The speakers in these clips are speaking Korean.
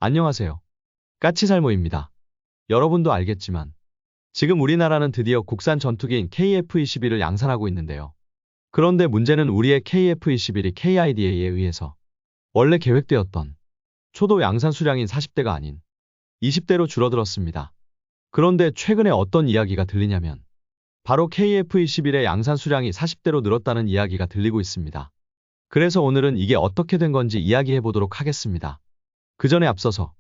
안녕하세요. 까치살모입니다. 여러분도 알겠지만 지금 우리나라는 드디어 국산 전투기인 KF-21을 양산하고 있는데요. 그런데 문제는 우리의 KF-21이 KIDA에 의해서 원래 계획되었던 초도 양산 수량인 40대가 아닌 20대로 줄어들었습니다. 그런데 최근에 어떤 이야기가 들리냐면 바로 KF-21의 양산 수량이 40대로 늘었다는 이야기가 들리고 있습니다. 그래서 오늘은 이게 어떻게 된 건지 이야기해 보도록 하겠습니다. 그 전에 앞서서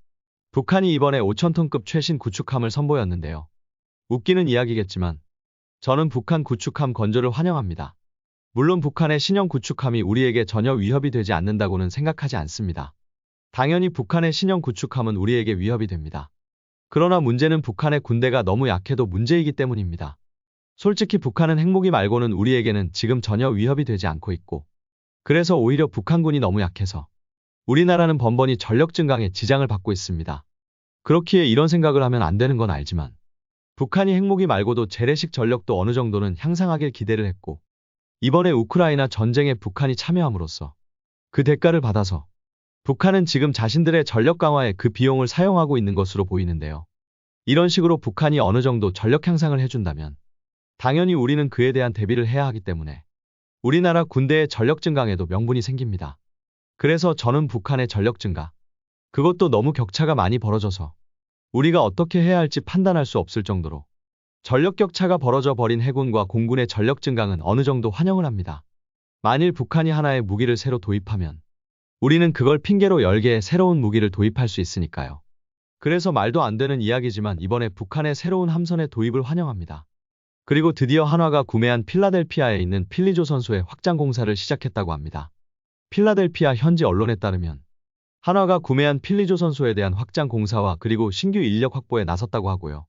북한이 이번에 5,000톤급 최신 구축함을 선보였는데요. 웃기는 이야기겠지만 저는 북한 구축함 건조를 환영합니다. 물론 북한의 신형 구축함이 우리에게 전혀 위협이 되지 않는다고는 생각하지 않습니다. 당연히 북한의 신형 구축함은 우리에게 위협이 됩니다. 그러나 문제는 북한의 군대가 너무 약해도 문제이기 때문입니다. 솔직히 북한은 핵무기 말고는 우리에게는 지금 전혀 위협이 되지 않고 있고, 그래서 오히려 북한군이 너무 약해서 우리나라는 번번이 전력 증강에 지장을 받고 있습니다. 그렇기에 이런 생각을 하면 안 되는 건 알지만 북한이 핵무기 말고도 재래식 전력도 어느 정도는 향상하길 기대를 했고, 이번에 우크라이나 전쟁에 북한이 참여함으로써 그 대가를 받아서 북한은 지금 자신들의 전력 강화에 그 비용을 사용하고 있는 것으로 보이는데요. 이런 식으로 북한이 어느 정도 전력 향상을 해준다면 당연히 우리는 그에 대한 대비를 해야 하기 때문에 우리나라 군대의 전력 증강에도 명분이 생깁니다. 그래서 저는 북한의 전력 증가, 그것도 너무 격차가 많이 벌어져서 우리가 어떻게 해야 할지 판단할 수 없을 정도로 전력 격차가 벌어져 버린 해군과 공군의 전력 증강은 어느 정도 환영을 합니다. 만일 북한이 하나의 무기를 새로 도입하면 우리는 그걸 핑계로 10개의 새로운 무기를 도입할 수 있으니까요. 그래서 말도 안 되는 이야기지만 이번에 북한의 새로운 함선의 도입을 환영합니다. 그리고 드디어 한화가 구매한 필라델피아에 있는 필리조선소의 확장 공사를 시작했다고 합니다. 필라델피아 현지 언론에 따르면 한화가 구매한 필리조선소에 대한 확장 공사와 그리고 신규 인력 확보에 나섰다고 하고요.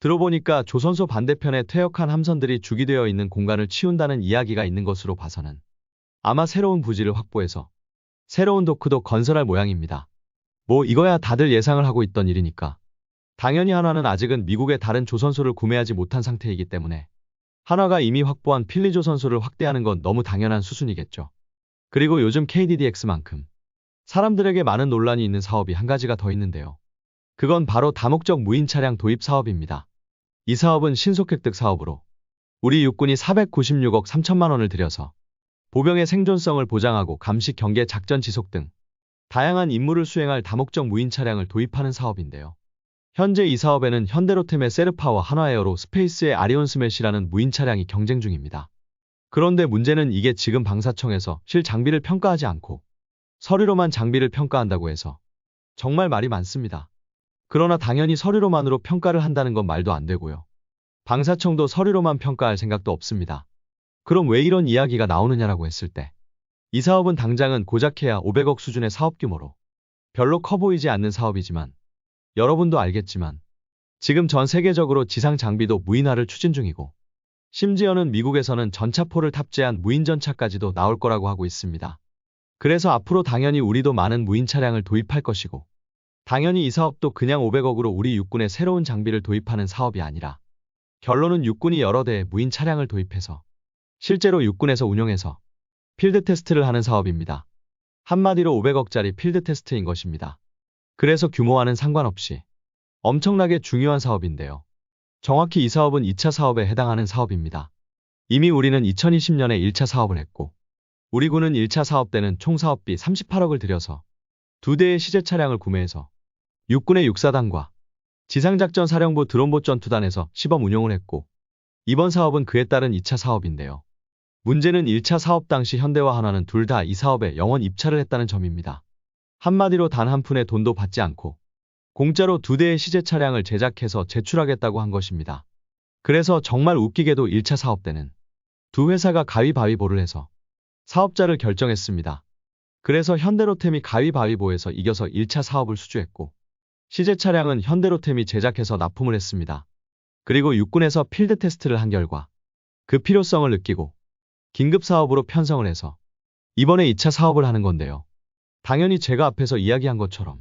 들어보니까 조선소 반대편에 퇴역한 함선들이 주기되어 있는 공간을 치운다는 이야기가 있는 것으로 봐서는 아마 새로운 부지를 확보해서 새로운 도크도 건설할 모양입니다. 뭐 이거야 다들 예상을 하고 있던 일이니까. 당연히 한화는 아직은 미국의 다른 조선소를 구매하지 못한 상태이기 때문에 한화가 이미 확보한 필리조선소를 확대하는 건 너무 당연한 수순이겠죠. 그리고 요즘 KDDX만큼 사람들에게 많은 논란이 있는 사업이 한 가지가 더 있는데요. 그건 바로 다목적 무인 차량 도입 사업입니다. 이 사업은 신속획득 사업으로 우리 육군이 496억 3천만 원을 들여서 보병의 생존성을 보장하고 감시 경계 작전 지속 등 다양한 임무를 수행할 다목적 무인 차량을 도입하는 사업인데요. 현재 이 사업에는 현대로템의 세르파와 한화에어로 스페이스의 아리온 스매시라는 무인 차량이 경쟁 중입니다. 그런데 문제는 이게 지금 방사청에서 실 장비를 평가하지 않고 서류로만 장비를 평가한다고 해서 정말 말이 많습니다. 그러나 당연히 서류로만으로 평가를 한다는 건 말도 안 되고요. 방사청도 서류로만 평가할 생각도 없습니다. 그럼 왜 이런 이야기가 나오느냐라고 했을 때 이 사업은 당장은 고작해야 500억 수준의 사업 규모로 별로 커 보이지 않는 사업이지만 여러분도 알겠지만 지금 전 세계적으로 지상 장비도 무인화를 추진 중이고 심지어는 미국에서는 전차포를 탑재한 무인전차까지도 나올 거라고 하고 있습니다. 그래서 앞으로 당연히 우리도 많은 무인 차량을 도입할 것이고 당연히 이 사업도 그냥 500억으로 우리 육군에 새로운 장비를 도입하는 사업이 아니라 결론은 육군이 여러 대의 무인 차량을 도입해서 실제로 육군에서 운용해서 필드 테스트를 하는 사업입니다. 한마디로 500억짜리 필드 테스트인 것입니다. 그래서 규모와는 상관없이 엄청나게 중요한 사업인데요. 정확히 이 사업은 2차 사업에 해당하는 사업입니다. 이미 우리는 2020년에 1차 사업을 했고 우리 군은 1차 사업 때는 총 사업비 38억을 들여서 2대의 시제 차량을 구매해서 육군의 육사단과 지상작전사령부 드론봇 전투단에서 시범 운용을 했고 이번 사업은 그에 따른 2차 사업인데요. 문제는 1차 사업 당시 현대와 한화는 둘 다 이 사업에 영원 입찰을 했다는 점입니다. 한마디로 단 한 푼의 돈도 받지 않고 공짜로 2대의 시제 차량을 제작해서 제출하겠다고 한 것입니다. 그래서 정말 웃기게도 1차 사업 때는 두 회사가 가위바위보를 해서 사업자를 결정했습니다. 그래서 현대로템이 가위바위보에서 이겨서 1차 사업을 수주했고 시제 차량은 현대로템이 제작해서 납품을 했습니다. 그리고 육군에서 필드 테스트를 한 결과 그 필요성을 느끼고 긴급 사업으로 편성을 해서 이번에 2차 사업을 하는 건데요. 당연히 제가 앞에서 이야기한 것처럼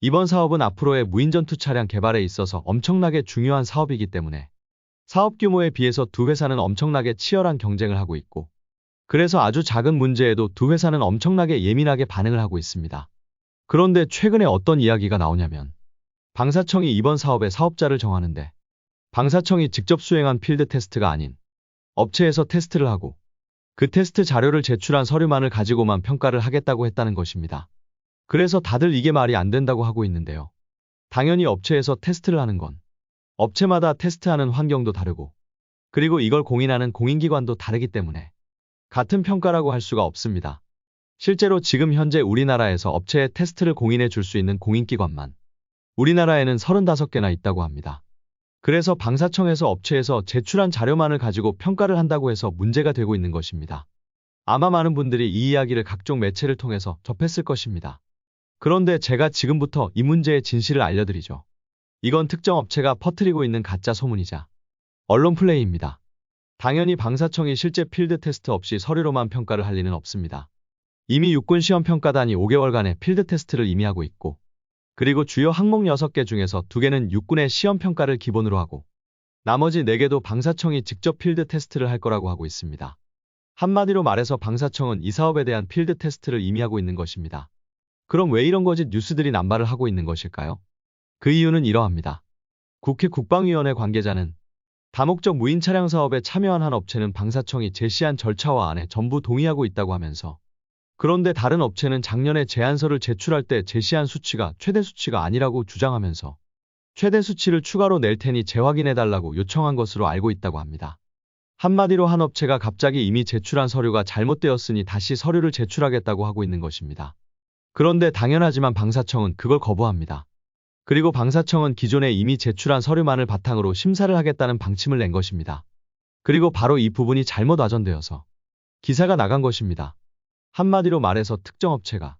이번 사업은 앞으로의 무인전투 차량 개발에 있어서 엄청나게 중요한 사업이기 때문에 사업 규모에 비해서 두 회사는 엄청나게 치열한 경쟁을 하고 있고 그래서 아주 작은 문제에도 두 회사는 엄청나게 예민하게 반응을 하고 있습니다. 그런데 최근에 어떤 이야기가 나오냐면 방사청이 이번 사업의 사업자를 정하는데 방사청이 직접 수행한 필드 테스트가 아닌 업체에서 테스트를 하고 그 테스트 자료를 제출한 서류만을 가지고만 평가를 하겠다고 했다는 것입니다. 그래서 다들 이게 말이 안 된다고 하고 있는데요. 당연히 업체에서 테스트를 하는 건 업체마다 테스트하는 환경도 다르고 그리고 이걸 공인하는 공인기관도 다르기 때문에 같은 평가라고 할 수가 없습니다. 실제로 지금 현재 우리나라에서 업체의 테스트를 공인해 줄 수 있는 공인기관만 우리나라에는 35개나 있다고 합니다. 그래서 방사청에서 업체에서 제출한 자료만을 가지고 평가를 한다고 해서 문제가 되고 있는 것입니다. 아마 많은 분들이 이 이야기를 각종 매체를 통해서 접했을 것입니다. 그런데 제가 지금부터 이 문제의 진실을 알려드리죠. 이건 특정 업체가 퍼뜨리고 있는 가짜 소문이자 언론 플레이입니다. 당연히 방사청이 실제 필드 테스트 없이 서류로만 평가를 할 리는 없습니다. 이미 육군 시험평가단이 5개월간의 필드 테스트를 이미 하고 있고 그리고 주요 항목 6개 중에서 2개는 육군의 시험평가를 기본으로 하고 나머지 4개도 방사청이 직접 필드 테스트를 할 거라고 하고 있습니다. 한마디로 말해서 방사청은 이 사업에 대한 필드 테스트를 이미 하고 있는 것입니다. 그럼 왜 이런 거짓 뉴스들이 남발을 하고 있는 것일까요? 그 이유는 이러합니다. 국회 국방위원회 관계자는 다목적 무인 차량 사업에 참여한 한 업체는 방사청이 제시한 절차와 안에 전부 동의하고 있다고 하면서 그런데 다른 업체는 작년에 제안서를 제출할 때 제시한 수치가 최대 수치가 아니라고 주장하면서 최대 수치를 추가로 낼 테니 재확인해달라고 요청한 것으로 알고 있다고 합니다. 한마디로 한 업체가 갑자기 이미 제출한 서류가 잘못되었으니 다시 서류를 제출하겠다고 하고 있는 것입니다. 그런데 당연하지만 방사청은 그걸 거부합니다. 그리고 방사청은 기존에 이미 제출한 서류만을 바탕으로 심사를 하겠다는 방침을 낸 것입니다. 그리고 바로 이 부분이 잘못 와전되어서 기사가 나간 것입니다. 한마디로 말해서 특정 업체가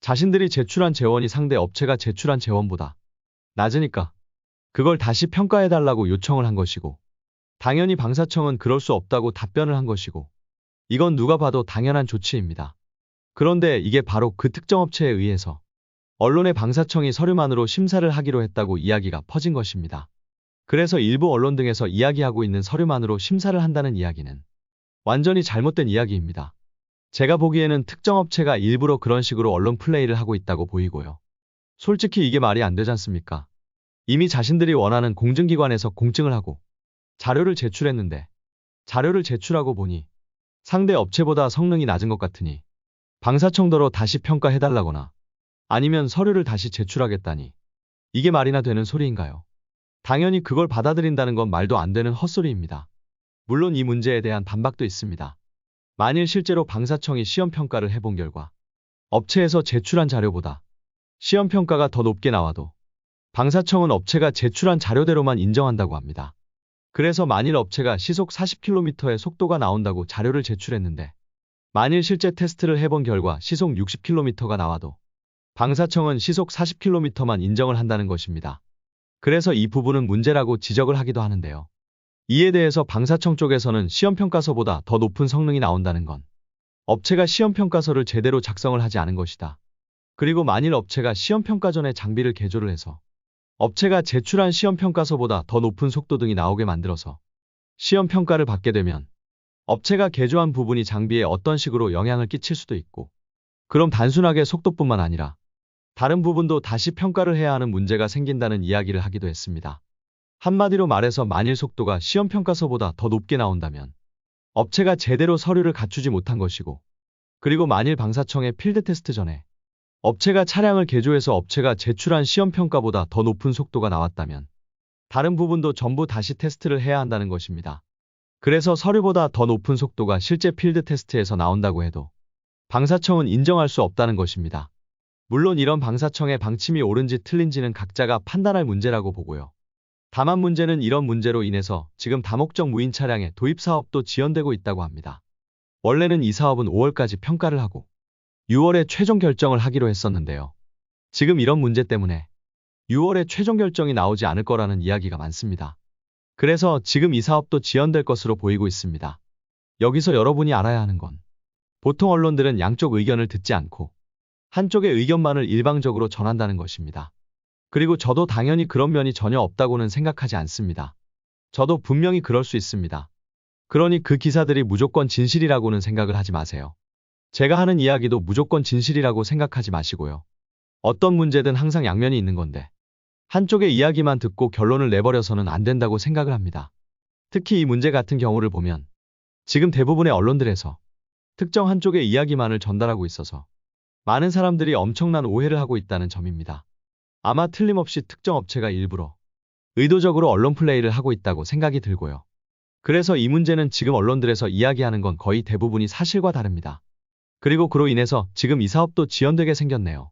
자신들이 제출한 재원이 상대 업체가 제출한 재원보다 낮으니까 그걸 다시 평가해달라고 요청을 한 것이고 당연히 방사청은 그럴 수 없다고 답변을 한 것이고 이건 누가 봐도 당연한 조치입니다. 그런데 이게 바로 그 특정 업체에 의해서 언론의 방사청이 서류만으로 심사를 하기로 했다고 이야기가 퍼진 것입니다. 그래서 일부 언론 등에서 이야기하고 있는 서류만으로 심사를 한다는 이야기는 완전히 잘못된 이야기입니다. 제가 보기에는 특정 업체가 일부러 그런 식으로 언론 플레이를 하고 있다고 보이고요. 솔직히 이게 말이 안 되지 않습니까? 이미 자신들이 원하는 공증기관에서 공증을 하고 자료를 제출했는데 자료를 제출하고 보니 상대 업체보다 성능이 낮은 것 같으니 방사청더러 다시 평가해달라거나 아니면 서류를 다시 제출하겠다니 이게 말이나 되는 소리인가요? 당연히 그걸 받아들인다는 건 말도 안 되는 헛소리입니다. 물론 이 문제에 대한 반박도 있습니다. 만일 실제로 방사청이 시험평가를 해본 결과 업체에서 제출한 자료보다 시험평가가 더 높게 나와도 방사청은 업체가 제출한 자료대로만 인정한다고 합니다. 그래서 만일 업체가 시속 40km의 속도가 나온다고 자료를 제출했는데 만일 실제 테스트를 해본 결과 시속 60km가 나와도 방사청은 시속 40km만 인정을 한다는 것입니다. 그래서 이 부분은 문제라고 지적을 하기도 하는데요. 이에 대해서 방사청 쪽에서는 시험평가서보다 더 높은 성능이 나온다는 건 업체가 시험평가서를 제대로 작성을 하지 않은 것이다. 그리고 만일 업체가 시험평가 전에 장비를 개조를 해서 업체가 제출한 시험평가서보다 더 높은 속도 등이 나오게 만들어서 시험평가를 받게 되면 업체가 개조한 부분이 장비에 어떤 식으로 영향을 끼칠 수도 있고 그럼 단순하게 속도뿐만 아니라 다른 부분도 다시 평가를 해야 하는 문제가 생긴다는 이야기를 하기도 했습니다. 한마디로 말해서 만일 속도가 시험평가서보다 더 높게 나온다면 업체가 제대로 서류를 갖추지 못한 것이고 그리고 만일 방사청의 필드 테스트 전에 업체가 차량을 개조해서 업체가 제출한 시험평가보다 더 높은 속도가 나왔다면 다른 부분도 전부 다시 테스트를 해야 한다는 것입니다. 그래서 서류보다 더 높은 속도가 실제 필드 테스트에서 나온다고 해도 방사청은 인정할 수 없다는 것입니다. 물론 이런 방사청의 방침이 옳은지 틀린지는 각자가 판단할 문제라고 보고요. 다만 문제는 이런 문제로 인해서 지금 다목적 무인 차량의 도입 사업도 지연되고 있다고 합니다. 원래는 이 사업은 5월까지 평가를 하고 6월에 최종 결정을 하기로 했었는데요. 지금 이런 문제 때문에 6월에 최종 결정이 나오지 않을 거라는 이야기가 많습니다. 그래서 지금 이 사업도 지연될 것으로 보이고 있습니다. 여기서 여러분이 알아야 하는 건 보통 언론들은 양쪽 의견을 듣지 않고 한쪽의 의견만을 일방적으로 전한다는 것입니다. 그리고 저도 당연히 그런 면이 전혀 없다고는 생각하지 않습니다. 저도 분명히 그럴 수 있습니다. 그러니 그 기사들이 무조건 진실이라고는 생각을 하지 마세요. 제가 하는 이야기도 무조건 진실이라고 생각하지 마시고요. 어떤 문제든 항상 양면이 있는 건데 한쪽의 이야기만 듣고 결론을 내버려서는 안 된다고 생각을 합니다. 특히 이 문제 같은 경우를 보면 지금 대부분의 언론들에서 특정 한쪽의 이야기만을 전달하고 있어서 많은 사람들이 엄청난 오해를 하고 있다는 점입니다. 아마 틀림없이 특정 업체가 일부러 의도적으로 언론 플레이를 하고 있다고 생각이 들고요. 그래서 이 문제는 지금 언론들에서 이야기하는 건 거의 대부분이 사실과 다릅니다. 그리고 그로 인해서 지금 이 사업도 지연되게 생겼네요.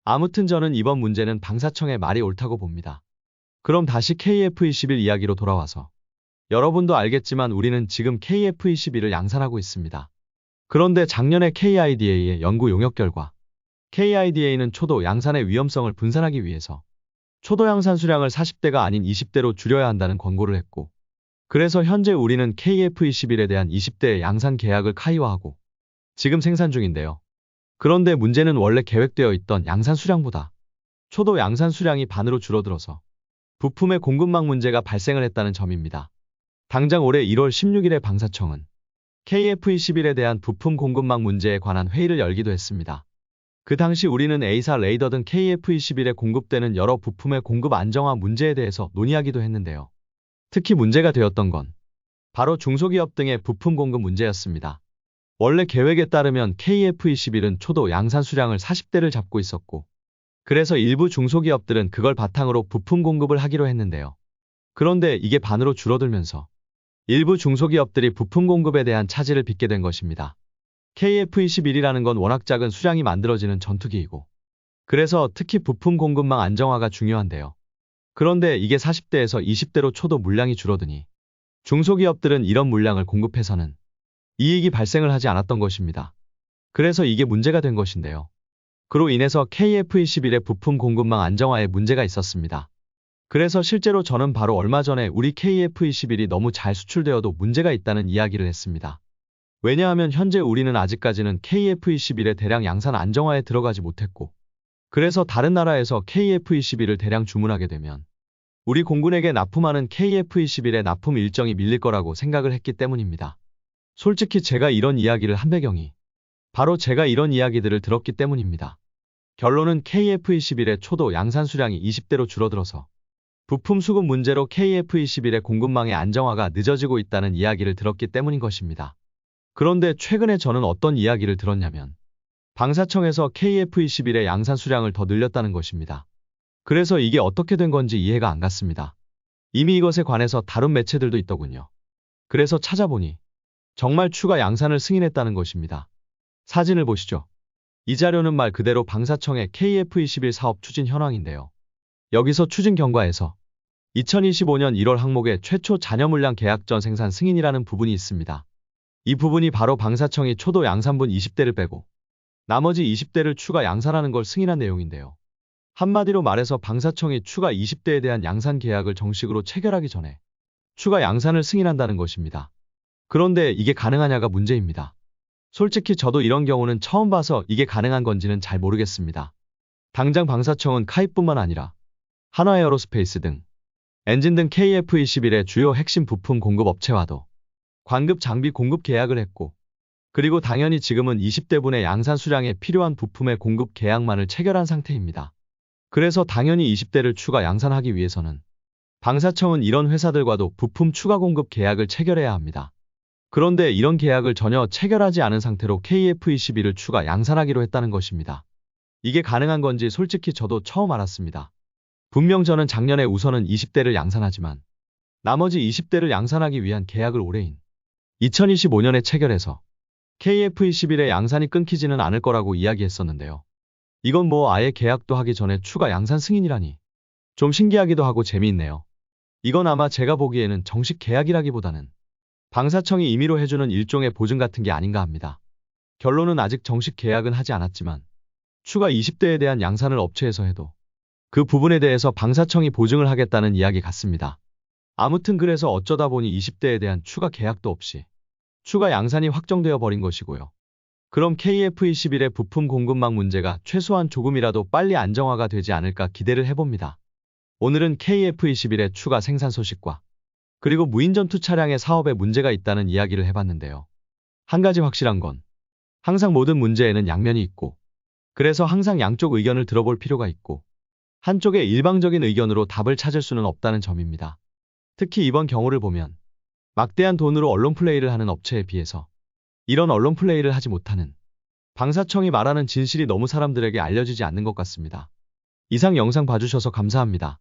아무튼 저는 이번 문제는 방사청의 말이 옳다고 봅니다. 그럼 다시 KF21 이야기로 돌아와서 여러분도 알겠지만 우리는 지금 KF21을 양산하고 있습니다. 그런데 작년에 KIDA의 연구 용역 결과 KIDA는 초도 양산의 위험성을 분산하기 위해서 초도 양산 수량을 40대가 아닌 20대로 줄여야 한다는 권고를 했고, 그래서 현재 우리는 KF21에 대한 20대의 양산 계약을 카이화하고 지금 생산 중인데요. 그런데 문제는 원래 계획되어 있던 양산 수량보다 초도 양산 수량이 반으로 줄어들어서 부품의 공급망 문제가 발생을 했다는 점입니다. 당장 올해 1월 16일에 방사청은 KF21에 대한 부품 공급망 문제에 관한 회의를 열기도 했습니다. 그 당시 우리는 A사 레이더 등 KF21에 공급되는 여러 부품의 공급 안정화 문제에 대해서 논의하기도 했는데요. 특히 문제가 되었던 건 바로 중소기업 등의 부품 공급 문제였습니다. 원래 계획에 따르면 KF21은 초도 양산 수량을 40대를 잡고 있었고, 그래서 일부 중소기업들은 그걸 바탕으로 부품 공급을 하기로 했는데요. 그런데 이게 반으로 줄어들면서 일부 중소기업들이 부품 공급에 대한 차질을 빚게 된 것입니다. KF21이라는 건 워낙 작은 수량이 만들어지는 전투기이고, 그래서 특히 부품 공급망 안정화가 중요한데요. 그런데 이게 40대에서 20대로 초도 물량이 줄어드니 중소기업들은 이런 물량을 공급해서는 이익이 발생을 하지 않았던 것입니다. 그래서 이게 문제가 된 것인데요. 그로 인해서 KF21의 부품 공급망 안정화에 문제가 있었습니다. 그래서 실제로 저는 바로 얼마 전에 우리 KF21이 너무 잘 수출되어도 문제가 있다는 이야기를 했습니다. 왜냐하면 현재 우리는 아직까지는 KF21의 대량 양산 안정화에 들어가지 못했고, 그래서 다른 나라에서 KF21을 대량 주문하게 되면 우리 공군에게 납품하는 KF21의 납품 일정이 밀릴 거라고 생각을 했기 때문입니다. 솔직히 제가 이런 이야기를 한 배경이 바로 제가 이런 이야기들을 들었기 때문입니다. 결론은 KF21의 초도 양산 수량이 20대로 줄어들어서 부품 수급 문제로 KF21의 공급망의 안정화가 늦어지고 있다는 이야기를 들었기 때문인 것입니다. 그런데 최근에 저는 어떤 이야기를 들었냐면 방사청에서 KF21의 양산 수량을 더 늘렸다는 것입니다. 그래서 이게 어떻게 된 건지 이해가 안 갔습니다. 이미 이것에 관해서 다룬 매체들도 있더군요. 그래서 찾아보니 정말 추가 양산을 승인했다는 것입니다. 사진을 보시죠. 이 자료는 말 그대로 방사청의 KF21 사업 추진 현황인데요. 여기서 추진 경과에서 2025년 1월 항목에 최초 잔여 물량 계약 전 생산 승인이라는 부분이 있습니다. 이 부분이 바로 방사청이 초도 양산분 20대를 빼고 나머지 20대를 추가 양산하는 걸 승인한 내용인데요. 한마디로 말해서 방사청이 추가 20대에 대한 양산 계약을 정식으로 체결하기 전에 추가 양산을 승인한다는 것입니다. 그런데 이게 가능하냐가 문제입니다. 솔직히 저도 이런 경우는 처음 봐서 이게 가능한 건지는 잘 모르겠습니다. 당장 방사청은 카이뿐만 아니라 한화에어로스페이스 등 엔진 등 KF21의 주요 핵심 부품 공급 업체와도 관급 장비 공급 계약을 했고, 그리고 당연히 지금은 20대분의 양산 수량에 필요한 부품의 공급 계약만을 체결한 상태입니다. 그래서 당연히 20대를 추가 양산하기 위해서는 방사청은 이런 회사들과도 부품 추가 공급 계약을 체결해야 합니다. 그런데 이런 계약을 전혀 체결하지 않은 상태로 KF21을 추가 양산하기로 했다는 것입니다. 이게 가능한 건지 솔직히 저도 처음 알았습니다. 분명 저는 작년에 우선은 20대를 양산하지만 나머지 20대를 양산하기 위한 계약을 올해인 2025년에 체결해서 KF21의 양산이 끊기지는 않을 거라고 이야기했었는데요. 이건 뭐 아예 계약도 하기 전에 추가 양산 승인이라니 좀 신기하기도 하고 재미있네요. 이건 아마 제가 보기에는 정식 계약이라기보다는 방사청이 임의로 해주는 일종의 보증 같은 게 아닌가 합니다. 결론은 아직 정식 계약은 하지 않았지만 추가 20대에 대한 양산을 업체에서 해도 그 부분에 대해서 방사청이 보증을 하겠다는 이야기 같습니다. 아무튼 그래서 어쩌다 보니 20대에 대한 추가 계약도 없이 추가 양산이 확정되어 버린 것이고요. 그럼 KF21의 부품 공급망 문제가 최소한 조금이라도 빨리 안정화가 되지 않을까 기대를 해봅니다. 오늘은 KF21의 추가 생산 소식과 그리고 무인전투 차량의 사업에 문제가 있다는 이야기를 해봤는데요. 한 가지 확실한 건 항상 모든 문제에는 양면이 있고 그래서 항상 양쪽 의견을 들어볼 필요가 있고 한쪽의 일방적인 의견으로 답을 찾을 수는 없다는 점입니다. 특히 이번 경우를 보면 막대한 돈으로 언론 플레이를 하는 업체에 비해서 이런 언론 플레이를 하지 못하는 방사청이 말하는 진실이 너무 사람들에게 알려지지 않는 것 같습니다. 이상 영상 봐주셔서 감사합니다.